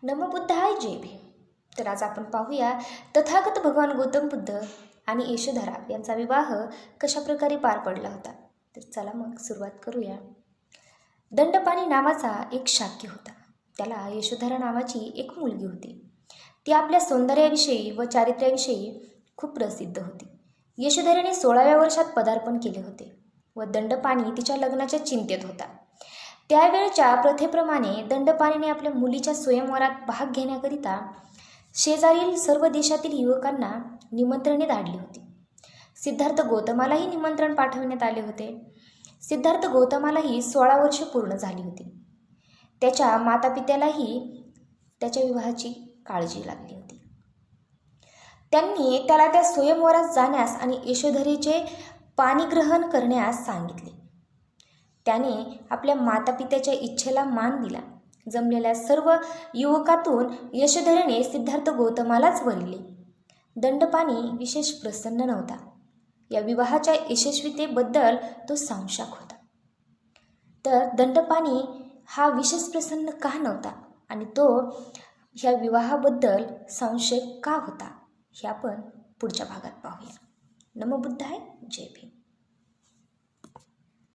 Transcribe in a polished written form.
नमो बुद्धाय जय भीम. तर आज आपण पाहूया तथागत भगवान गौतम बुद्ध आणि यशोधरा यांचा विवाह कशा प्रकारे पार पडला होता. तर चला मग सुरुवात करूया. दंडपाणी नावाचा एक शाक्य होता. त्याला यशोधरा नावाची एक मुलगी होती. ती आपल्या सौंदर्याविषयी व चारित्र्याविषयी खूप प्रसिद्ध होती. यशोधरेने 16व्या वर्षात पदार्पण केले होते व दंडपाणी तिच्या लग्नाच्या चिंतेत होता. त्यावेळच्या प्रथेप्रमाणे दंडपाणीने आपल्या मुलीच्या स्वयंवरात भाग घेण्याकरिता शेजारील सर्व देशातील युवकांना निमंत्रणे धाडली होती. सिद्धार्थ गौतमालाही निमंत्रण पाठवण्यात आले होते. सिद्धार्थ गौतमालाही 16 वर्षे पूर्ण झाली होती. त्याच्या मातापित्यालाही त्याच्या विवाहाची काळजी लागली होती. त्यांनी त्याला त्या स्वयंवरात जाण्यास आणि यशोधरेचे पाणिग्रहण करण्यास सांगितले. त्याने आपल्या मातापित्याच्या इच्छेला मान दिला. जमलेल्या सर्व युवकातून यशोधरेने सिद्धार्थ गौतमालाच वरिले. दंडपाणी विशेष प्रसन्न नव्हता. या विवाहाच्या यशस्वीतेबद्दल तो संशयात होता. तर दंडपाणी हा विशेष प्रसन्न का नव्हता आणि तो ह्या विवाहाबद्दल संशय का होता हे आपण पुढच्या भागात पाहूया. नमो बुद्धाय जय भीम.